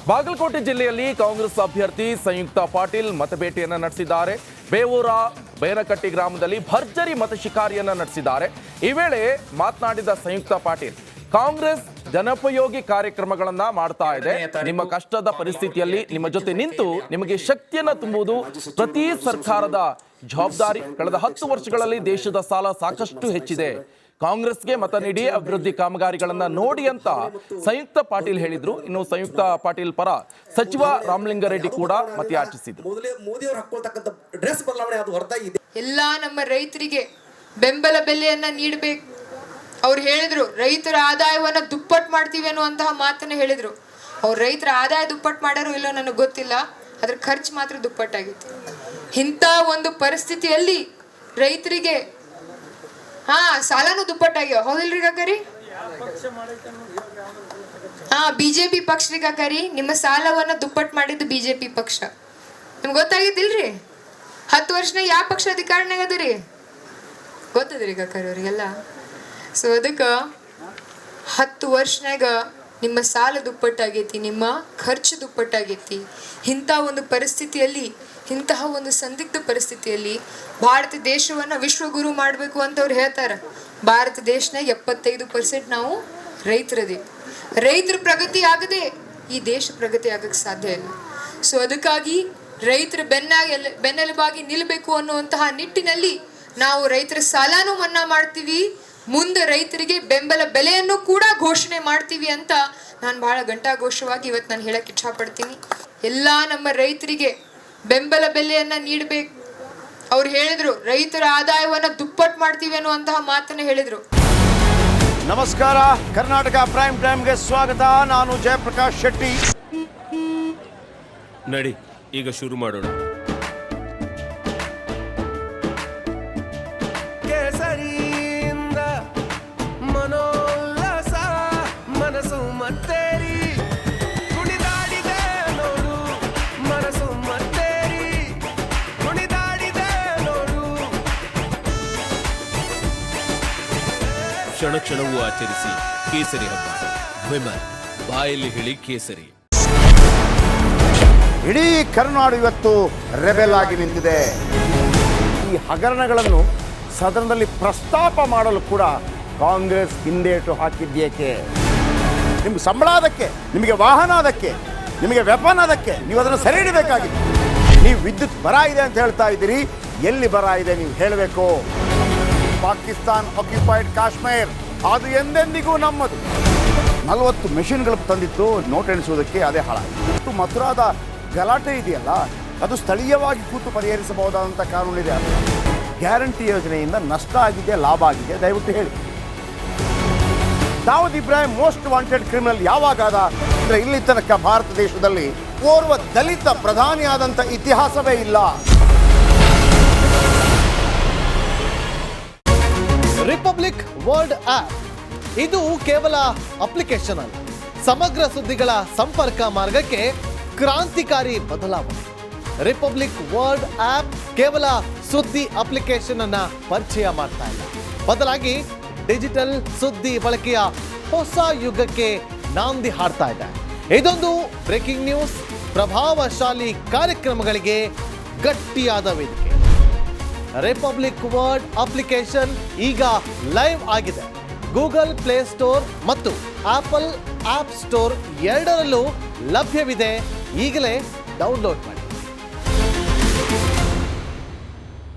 ಬಾಗಲಕೋಟೆ ಜಿಲ್ಲೆಯಲ್ಲಿ ಕಾಂಗ್ರೆಸ್ ಅಭ್ಯರ್ಥಿ ಸಂಯುಕ್ತ ಪಾಟೀಲ್ ಮತಬೇಟೆಯನ್ನು ನಡೆಸಿದ್ದಾರೆ. ಬೇವೂರ ಬೇನಕಟ್ಟಿ ಗ್ರಾಮದಲ್ಲಿ ಭರ್ಜರಿ ಮತ ಶಿಕಾರಿಯನ್ನು ನಡೆಸಿದ್ದಾರೆ. ಈ ವೇಳೆ ಮಾತನಾಡಿದ ಸಂಯುಕ್ತ ಪಾಟೀಲ್, ಕಾಂಗ್ರೆಸ್ ಜನೋಪಯೋಗಿ ಕಾರ್ಯಕ್ರಮಗಳನ್ನ ಮಾಡ್ತಾ ಇದೆ. ನಿಮ್ಮ ಕಷ್ಟದ ಪರಿಸ್ಥಿತಿಯಲ್ಲಿ ನಿಮ್ಮ ಜೊತೆ ನಿಂತು ನಿಮಗೆ ಶಕ್ತಿಯನ್ನು ತುಂಬುವುದು ಪ್ರತಿ ಸರ್ಕಾರದ ಜವಾಬ್ದಾರಿ. ಕಳೆದ 10 ವರ್ಷಗಳಲ್ಲಿ ದೇಶದ ಸಾಲ ಸಾಕಷ್ಟು ಹೆಚ್ಚಿದೆ. ಕಾಂಗ್ರೆಸ್ಗೆ ಮತ ನೀಡಿ ಅಭಿವೃದ್ಧಿ ಕಾಮಗಾರಿಗಳನ್ನ ನೋಡಿ ಅಂತ ಸಂಯುಕ್ತ ಪಾಟೀಲ್ ಹೇಳಿದ್ರು. ಇನ್ನು ಸಂಯುಕ್ತ ಪಾಟೀಲ್ ಪರ ಸಚಿವ ರಾಮಲಿಂಗಾರೆಡ್ಡಿ ಕೂಡ ಮತಯಾಚಿಸಿದ್ರು. ಎಲ್ಲಾ ನಮ್ಮ ರೈತರಿಗೆ ಬೆಂಬಲ ಬೆಲೆಯನ್ನ ನೀಡಬೇಕು. ಅವ್ರು ಹೇಳಿದ್ರು ರೈತರ ಆದಾಯವನ್ನ ದುಪ್ಪಟ್ಟು ಮಾಡ್ತೀವಿ ಅನ್ನುವಂತಹ ಮಾತನ್ನ ಹೇಳಿದ್ರು. ಅವ್ರು ರೈತರ ಆದಾಯ ದುಪ್ಪಟ್ಟು ಮಾಡ್ಯಾರೋ ಇಲ್ಲೋ ನನಗೆ ಗೊತ್ತಿಲ್ಲ, ಅದ್ರ ಖರ್ಚು ಮಾತ್ರ ದುಪ್ಪಟ್ಟಾಗಿತ್ತು. ಇಂಥ ಒಂದು ಪರಿಸ್ಥಿತಿಯಲ್ಲಿ ರೈತರಿಗೆ ಸಾಲನು ದುಪ್ಪಟ್ಟಾಗ್ಯಾವ. ಹೌದಿಲ್ರಿ ಕಾಕರಿ? ಬಿಜೆಪಿ ಪಕ್ಷರಿ ಕಾಕರಿ, ನಿಮ್ಮ ಸಾಲವನ್ನ ದುಪ್ಪಟ್ಟು ಮಾಡಿದ್ದು ಬಿಜೆಪಿ ಪಕ್ಷ. ನಿಮ್ಗೆ ಗೊತ್ತಾಗಿದ್ದಿಲ್ರಿ? 10 ವರ್ಷನಾಗ ಯಾವ ಪಕ್ಷ ಅಧಿಕಾರನಾಗ ಅದರಿ ಗೊತ್ತದ್ರಿ ಕಾಕರಿ ಅವ್ರಿಗೆಲ್ಲ. ಸೊ ಅದಕ್ಕೆ 10 ವರ್ಷನಾಗ ನಿಮ್ಮ ಸಾಲ ದುಪ್ಪಟ್ಟಾಗೈತಿ, ನಿಮ್ಮ ಖರ್ಚು ದುಪ್ಪಟ್ಟಾಗೈತಿ. ಇಂಥ ಒಂದು ಪರಿಸ್ಥಿತಿಯಲ್ಲಿ, ಇಂತಹ ಒಂದು ಸಂದಿಗ್ಧ ಪರಿಸ್ಥಿತಿಯಲ್ಲಿ ಭಾರತ ದೇಶವನ್ನು ವಿಶ್ವಗುರು ಮಾಡಬೇಕು ಅಂತ ಅವ್ರು ಹೇಳ್ತಾರೆ. ಭಾರತ ದೇಶನಾಗ 75% ನಾವು ರೈತರದೇವಿ. ರೈತರ ಪ್ರಗತಿ ಆಗದೆ ಈ ದೇಶ ಪ್ರಗತಿ ಆಗಕ್ಕೆ ಸಾಧ್ಯ ಇಲ್ಲ. ಸೊ ಅದಕ್ಕಾಗಿ ರೈತರ ಬೆನ್ನೆಲುಬಾಗಿ ನಿಲ್ಲಬೇಕು ಅನ್ನುವಂತಹ ನಿಟ್ಟಿನಲ್ಲಿ ನಾವು ರೈತರ ಸಾಲನೂ ಮನ್ನಾ ಮಾಡ್ತೀವಿ, ಮುಂದೆ ರೈತರಿಗೆ ಬೆಂಬಲ ಬೆಲೆಯನ್ನು ಕೂಡ ಘೋಷಣೆ ಮಾಡ್ತೀವಿ ಅಂತ ನಾನು ಬಹಳ ಘಂಟಾಘೋಷವಾಗಿ ಇವತ್ತು ನಾನು ಹೇಳಕ್ಕೆ ಇಷ್ಟಪಡ್ತೀನಿ. ಎಲ್ಲ ನಮ್ಮ ರೈತರಿಗೆ ಬೆಂಬಲ ಬೆಲೆಯನ್ನ ನೀಡಬೇಕು. ಅವ್ರು ಹೇಳಿದ್ರು ರೈತರ ಆದಾಯವನ್ನ ದುಪ್ಪಟ್ಟು ಮಾಡ್ತೀವಿ ಅನ್ನುವಂತಹ ಮಾತನ್ನ ಹೇಳಿದ್ರು. ನಮಸ್ಕಾರ, ಕರ್ನಾಟಕ ಪ್ರೈಮ್ ಟೈಮ್ಗೆ ಸ್ವಾಗತ. ನಾನು ಜಯಪ್ರಕಾಶ್ ಶೆಟ್ಟಿ. ನಡಿ ಈಗ ಶುರು ಮಾಡೋಣ. ಕೇಸರಿಯಿಂದ ಮನೋಲ್ಲಾಸ ಮನಸ್ಸು ಮತ್ತೇರಿ ಕುಣಿದಾಡಿದೆ ನೋಡು, ಮನಸ್ಸು ಮತ್ತೇರಿ ಕುಣಿದಾಡಿದೆ ನೋಡು. ಕ್ಷಣ ಕ್ಷಣವೂ ಆಚರಿಸಿ ಕೇಸರಿ ಹಬ್ಬ. ವಿಮಲ್ ಬಾಯಲ್ಲಿ ಹೇಳಿ ಕೇಸರಿ. ಇಡೀ ಕರುನಾಡು ಇವತ್ತು ರೆಬೆಲ್ ಆಗಿ ನಿಂತಿದೆ. ಈ ಹಗರಣಗಳನ್ನು ಸದನದಲ್ಲಿ ಪ್ರಸ್ತಾಪ ಮಾಡಲು ಕೂಡ ಕಾಂಗ್ರೆಸ್ ಹಿಂದೇಟು ಹಾಕಿದ್ದೇಕೆ? ನಿಮ್ಗೆ ಸಂಬಳ ಅದಕ್ಕೆ, ನಿಮಗೆ ವಾಹನ ಅದಕ್ಕೆ, ನಿಮಗೆ ವೆಪನ್ ಅದಕ್ಕೆ, ನೀವು ಅದನ್ನು ಸೆರೆ ಹಿಡಬೇಕಾಗಿತ್ತು. ನೀವು ವಿದ್ಯುತ್ ಬರ ಇದೆ ಅಂತ ಹೇಳ್ತಾ ಇದ್ದೀರಿ, ಎಲ್ಲಿ ಬರ ಇದೆ ನೀವು ಹೇಳಬೇಕು. ಪಾಕಿಸ್ತಾನ್ ಆಕ್ಯುಪೈಡ್ ಕಾಶ್ಮೀರ್ ಅದು ಎಂದೆಂದಿಗೂ ನಮ್ಮದು. 40 ಮೆಷಿನ್ಗಳು ತಂದಿತ್ತು ನೋಟ್ ಎಣಿಸುವುದಕ್ಕೆ, ಅದೇ ಹಾಳಾಯಿತು. ಮಥುರಾದ ಗಲಾಟೆ ಇದೆಯಲ್ಲ, ಅದು ಸ್ಥಳೀಯವಾಗಿ ಕೂತು ಪರಿಹರಿಸಬಹುದಾದಂಥ ಕಾನೂನಿದೆ. ಗ್ಯಾರಂಟಿ ಯೋಜನೆಯಿಂದ ನಷ್ಟ ಆಗಿದೆ, ಲಾಭ ಆಗಿದೆ, ದಯವಿಟ್ಟು ಹೇಳಿ. Dawood Ibrahim most wanted criminal ಯಾವಾಗಾದ ಅಂದರೆ ಇಲ್ಲಿ ತನಕ ಭಾರತ ದೇಶದಲ್ಲಿ ಓರ್ವ ದಲಿತ ಪ್ರಧಾನಿಯಾದಂಥ ಇತಿಹಾಸವೇ ಇಲ್ಲ. ರಿಪಬ್ಲಿಕ್ ವರ್ಲ್ಡ್ ಆಪ್ ಇದು ಕೇವಲ ಅಪ್ಲಿಕೇಶನ್ ಅಲ್ಲ, ಸಮಗ್ರ ಸುದ್ದಿಗಳ ಸಂಪರ್ಕ ಮಾರ್ಗಕ್ಕೆ ಕ್ರಾಂತಿಕಾರಿ ಬದಲಾವಣೆ. ರಿಪಬ್ಲಿಕ್ ವರ್ಲ್ಡ್ ಆಪ್ ಕೇವಲ ಸುದ್ದಿ ಅಪ್ಲಿಕೇಶನ್ ಅನ್ನ ಪರಿಚಯ ಮಾಡ್ತಾ ಇಲ್ಲ, ಬದಲಾಗಿ ಡಿಜಿಟಲ್ ಸುದ್ದಿ ಬಳಕೆಯ ಹೊಸ ಯುಗಕ್ಕೆ ನಾಂದಿ ಹಾಡ್ತಾ ಇದೆ. ಇದೊಂದು ಬ್ರೇಕಿಂಗ್ ನ್ಯೂಸ್, ಪ್ರಭಾವಶಾಲಿ ಕಾರ್ಯಕ್ರಮಗಳಿಗೆ ಗಟ್ಟಿಯಾದ ವೇದಿಕೆ. ರಿಪಬ್ಲಿಕ್ ವರ್ಲ್ಡ್ ಅಪ್ಲಿಕೇಶನ್ ಈಗ ಲೈವ್ ಆಗಿದೆ. ಗೂಗಲ್ ಪ್ಲೇ ಸ್ಟೋರ್ ಮತ್ತು ಆಪಲ್ ಆಪ್ ಸ್ಟೋರ್ ಎರಡರಲ್ಲೂ ಲಭ್ಯವಿದೆ. ಈಗಲೇ ಡೌನ್ಲೋಡ್ ಮಾಡಿ.